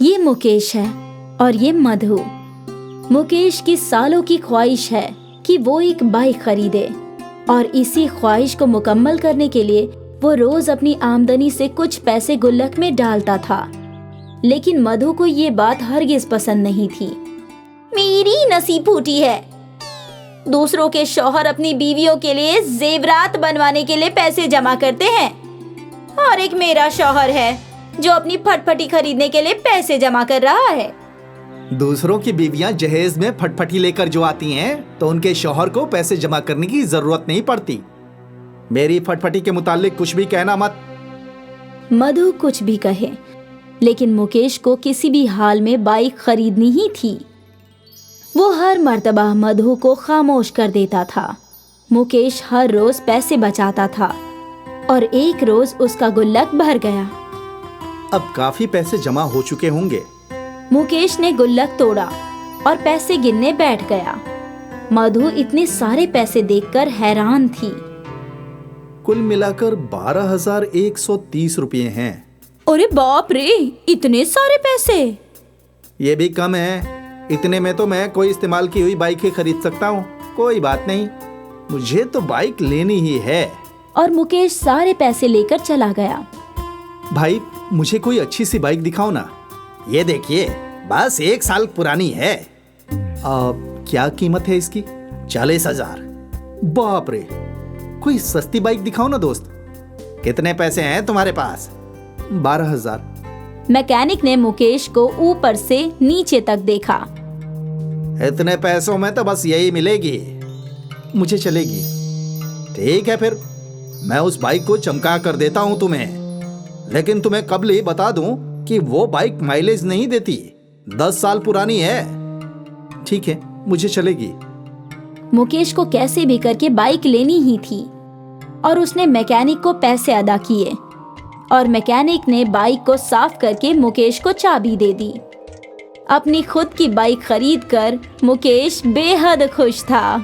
ये मुकेश है और ये मधु। मुकेश की सालों की ख्वाहिश है कि वो एक बाइक खरीदे और इसी ख्वाहिश को मुकम्मल करने के लिए वो रोज अपनी आमदनी से कुछ पैसे गुल्लक में डालता था। लेकिन मधु को ये बात हरगिज पसंद नहीं थी। मेरी नसीब फूटी है। दूसरों के शौहर अपनी बीवियों के लिए जेवरात बनवाने के लिए पैसे जमा करते हैं और एक मेरा शौहर है जो अपनी फटफटी खरीदने के लिए पैसे जमा कर रहा है। दूसरों की बीवियां जहेज में फटफटी लेकर जो आती हैं, तो उनके शौहर को पैसे जमा करने की जरूरत नहीं पड़ती। मेरी फटफटी के मुतालिक कुछ भी कहना मत। मधु कुछ भी कहे, लेकिन मुकेश को किसी भी हाल में बाइक खरीदनी ही थी। वो हर मर्तबा मधु को खामोश कर देता था। मुकेश हर रोज पैसे बचाता था और एक रोज उसका गुल्लक भर गया। अब काफी पैसे जमा हो चुके होंगे। मुकेश ने गुल्लक तोड़ा और पैसे गिनने बैठ गया। मधु इतने सारे पैसे देखकर हैरान थी। कुल मिलाकर 12,130 रुपये हैं। अरे बाप रे, इतने सारे पैसे! ये भी कम है। इतने में तो मैं कोई इस्तेमाल की हुई बाइक ही खरीद सकता हूँ। कोई बात नहीं, मुझे तो बाइक लेनी ही है। और मुकेश सारे पैसे लेकर चला गया। भाई, मुझे कोई अच्छी सी बाइक दिखाओ ना। ये देखिए, बस 1 साल पुरानी है। क्या कीमत है इसकी? 40,000। बाप रे, कोई सस्ती बाइक दिखाओ ना दोस्त। कितने पैसे हैं तुम्हारे पास? 12,000। मैकेनिक ने मुकेश को ऊपर से नीचे तक देखा। इतने पैसों में तो बस यही मिलेगी। मुझे चलेगी। ठीक है, फिर मैं उस बाइक को चमका कर देता हूं तुम्हें। लेकिन तुम्हें कब ले बता दूं कि वो बाइक माइलेज नहीं देती। 10 साल पुरानी है। ठीक है, मुझे चलेगी। मुकेश को कैसे भी करके बाइक लेनी ही थी और उसने मैकेनिक को पैसे अदा किए और मैकेनिक ने बाइक को साफ करके मुकेश को चाबी दे दी। अपनी खुद की बाइक खरीदकर मुकेश बेहद खुश था।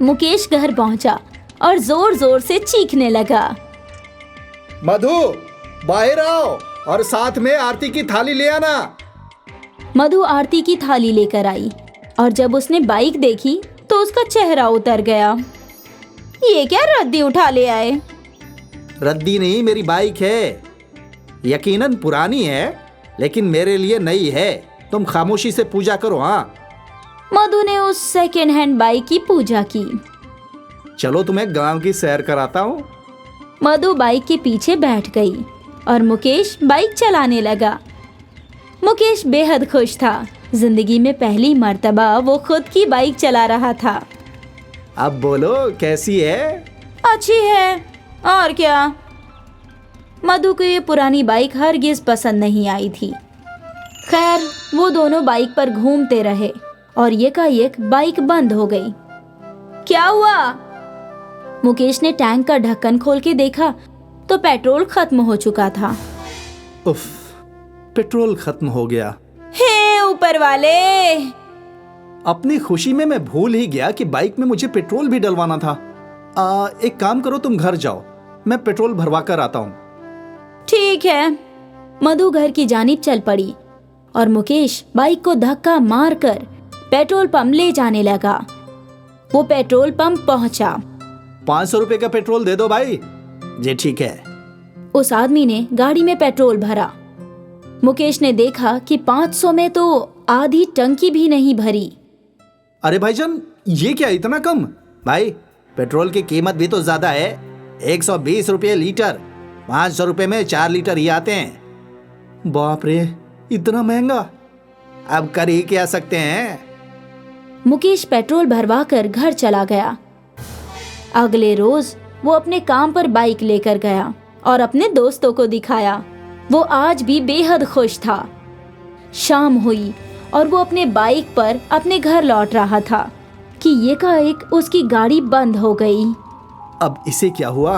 मुकेश घर पहुंचा और जोर जोर से चीखने लगा। मधु, बाहर आओ और साथ में आरती की थाली ले आना। मधु आरती की थाली लेकर आई और जब उसने बाइक देखी तो उसका चेहरा उतर गया। ये क्या रद्दी उठा ले आए? रद्दी नहीं, मेरी बाइक है। यकीनन पुरानी है, लेकिन मेरे लिए नई है। तुम खामोशी से पूजा करो। हाँ। मधु ने उस सेकेंड हैंड बाइक की पूजा की। चलो तुम्हें गांव की सैर कराता हूँ। मधु बाइक के पीछे बैठ गई और मुकेश बाइक चलाने लगा। मुकेश बेहद खुश था। जिंदगी में पहली मर्तबा वो खुद की बाइक चला रहा था। अब बोलो, कैसी है? अच्छी है, और क्या। मधु को ये पुरानी बाइक हरगिज पसंद नहीं आई थी। खैर, वो दोनों बाइक पर घूमते रहे और एकाएक बाइक बंद हो गई। क्या हुआ? मुकेश ने टैंक का ढक्कन खोल के देखा तो पेट्रोल खत्म हो चुका था। उफ, पेट्रोल खत्म हो गया। हे ऊपर वाले! अपनी खुशी में मैं भूल ही गया कि बाइक में मुझे पेट्रोल भी डलवाना था। एक काम करो, तुम घर जाओ, मैं पेट्रोल भरवा कर आता हूँ। ठीक है। मधु घर की जानिब चल पड़ी और मुकेश बाइक को धक्का मारकर पेट्रोल पंप ले जाने लगा। वो पेट्रोल पंप पहुंचा। 500 रुपए का पेट्रोल दे दो भाई। जी ठीक है। उस आदमी ने गाड़ी में पेट्रोल भरा। मुकेश ने देखा कि 500 में तो आधी टंकी भी नहीं भरी। अरे भाईजान, ये क्या इतना कम? भाई, पेट्रोल की कीमत भी तो ज्यादा है। 120 रुपये लीटर। 500 रुपये में 4 लीटर ही आते हैं। बाप रे, इतना महंगा। अब कर ही क्या सकते हैं। मुकेश पेट्रोल भरवा कर घर चला गया। अगले रोज वो अपने काम पर बाइक लेकर गया और अपने दोस्तों को दिखाया। वो आज भी बेहद खुश था। शाम हुई और वो अपने बाइक पर अपने घर लौट रहा था कि एकाएक उसकी गाड़ी बंद हो गई। अब इसे क्या हुआ?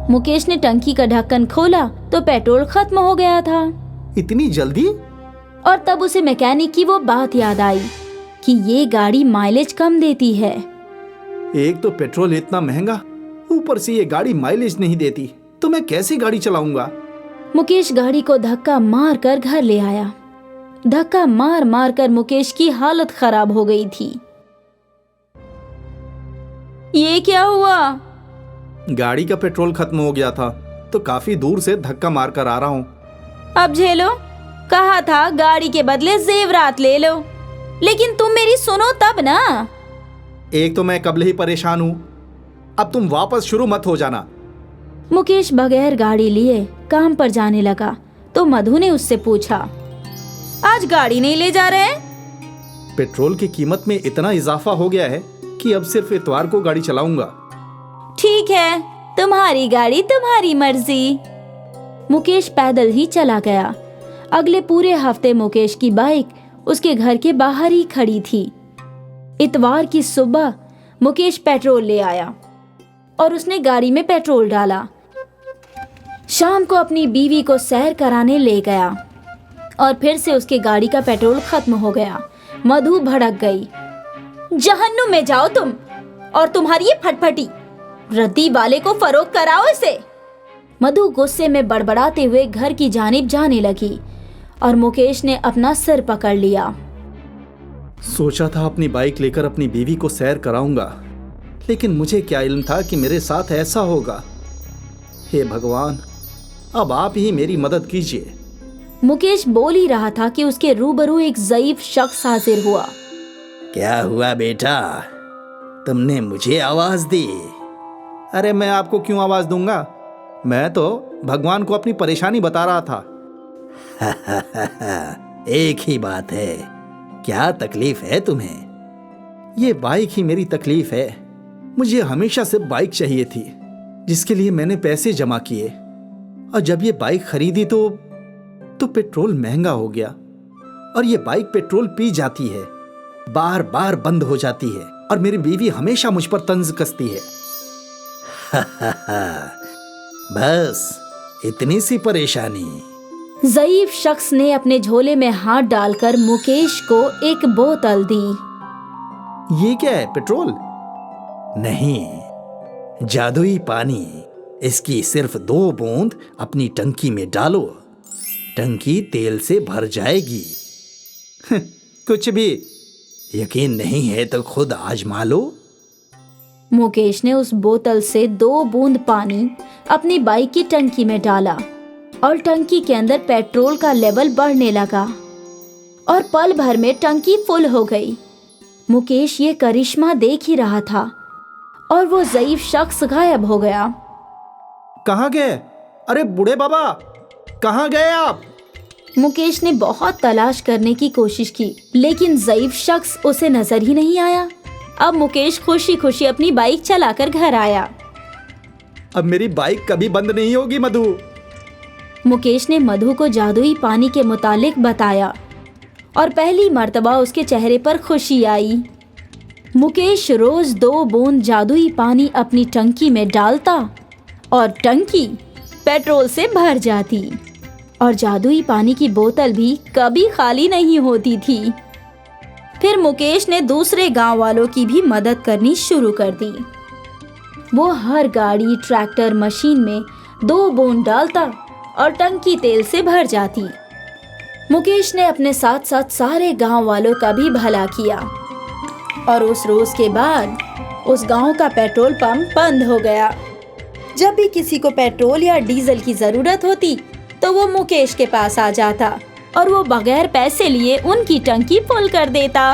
मुकेश ने टंकी का ढक्कन खोला तो पेट्रोल खत्म हो गया था। इतनी जल्दी? और तब उसे मैकेनिक की वो बात याद आई कि ये गाड़ी माइलेज कम देती है। एक तो पेट्रोल इतना महंगा, ऊपर से ये गाड़ी माइलेज नहीं देती, तो मैं कैसे गाड़ी चलाऊंगा? मुकेश गाड़ी को धक्का मार कर घर ले आया। धक्का मार मार कर मुकेश की हालत खराब हो गई थी। ये क्या हुआ? गाड़ी का पेट्रोल खत्म हो गया था तो काफी दूर से धक्का मार कर आ रहा हूँ। अब झेलो, कहा था गाड़ी के बदले जेवरात ले लो, लेकिन तुम मेरी सुनो तब ना। एक तो मैं कबल ही परेशान हूँ, अब तुम वापस शुरू मत हो जाना। मुकेश बगैर गाड़ी लिए काम पर जाने लगा तो मधु ने उससे पूछा, आज गाड़ी नहीं ले जा रहे? पेट्रोल की कीमत में इतना इजाफा हो गया है कि अब सिर्फ इतवार को गाड़ी चलाऊंगा। ठीक है, तुम्हारी गाड़ी तुम्हारी मर्जी। मुकेश पैदल ही चला गया। अगले पूरे हफ्ते मुकेश की बाइक उसके घर के बाहर ही खड़ी थी। इतवार की सुबह मुकेश पेट्रोल ले आया और उसने गाड़ी में पेट्रोल डाला। शाम को अपनी बीवी को सैर कराने ले गया और फिर से उसके गाड़ी का पेट्रोल खत्म हो गया। मधु भड़क गई, जहन्नुम में जाओ तुम और तुम्हारी ये फटफटी, रद्दी वाले को फरोख्त कराओ इसे। मधु गुस्से में बड़बड़ाते हुए घर की जानिब जाने लगी और मुकेश ने अपना सिर पकड़ लिया। सोचा था अपनी बाइक लेकर अपनी बीवी को सैर कराऊंगा, लेकिन मुझे क्या इल्म था कि मेरे साथ ऐसा होगा। हे भगवान, अब आप ही मेरी मदद कीजिए। मुकेश बोल ही रहा था कि उसके रूबरू एक ज़ईफ शख्स हाजिर हुआ। क्या हुआ बेटा, तुमने मुझे आवाज दी? अरे मैं आपको क्यों आवाज दूंगा, मैं तो भगवान को अपनी परेशानी बता रहा था। एक ही बात है, क्या तकलीफ है तुम्हें? ये बाइक ही मेरी तकलीफ है। मुझे हमेशा से बाइक चाहिए थी जिसके लिए मैंने पैसे जमा किए, और जब ये बाइक खरीदी तो पेट्रोल महंगा हो गया और ये बाइक पेट्रोल पी जाती है, बार बार बंद हो जाती है और मेरी बीवी हमेशा मुझ पर तंज कसती है। बस इतनी सी परेशानी। ज़ईफ शख्स ने अपने झोले में हाथ डालकर मुकेश को एक बोतल दी। ये क्या है, पेट्रोल? नहीं, जादुई पानी। इसकी सिर्फ 2 बूंद अपनी टंकी में डालो, टंकी तेल से भर जाएगी। कुछ भी। यकीन नहीं है तो खुद आजमा लो। मुकेश ने उस बोतल से 2 बूंद पानी अपनी बाइक की टंकी में डाला और टंकी के अंदर पेट्रोल का लेवल बढ़ने लगा और पल भर में टंकी फुल हो गई। मुकेश ये करिश्मा देख ही रहा था और वो ज़ईफ शख्स गायब हो गया। कहाँ गए? अरे बूढ़े बाबा, कहाँ गए आप? मुकेश ने बहुत तलाश करने की कोशिश की, लेकिन ज़ईफ शख्स उसे नजर ही नहीं आया। अब मुकेश खुशी खुशी अपनी बाइक चलाकर घर आया। अब मेरी बाइक कभी बंद नहीं होगी मधु। मुकेश ने मधु को जादुई पानी के मुतालिक बताया और पहली मर्तबा उसके चेहरे पर खुशी आई। मुकेश रोज 2 बूंद जादुई पानी अपनी टंकी में डालता और टंकी पेट्रोल से भर जाती और जादुई पानी की बोतल भी कभी खाली नहीं होती थी। फिर मुकेश ने दूसरे गांव वालों की भी मदद करनी शुरू कर दी। वो हर गाड़ी, ट्रैक्टर, मशीन में 2 बूंद डालता और टंकी तेल से भर जाती। मुकेश ने अपने साथ साथ सारे गांव वालों का भी भला किया और उस रोज के बाद उस गांव का पेट्रोल पंप बंद हो गया। जब भी किसी को पेट्रोल या डीजल की जरूरत होती तो वो मुकेश के पास आ जाता और वो बगैर पैसे लिए उनकी टंकी फुल कर देता।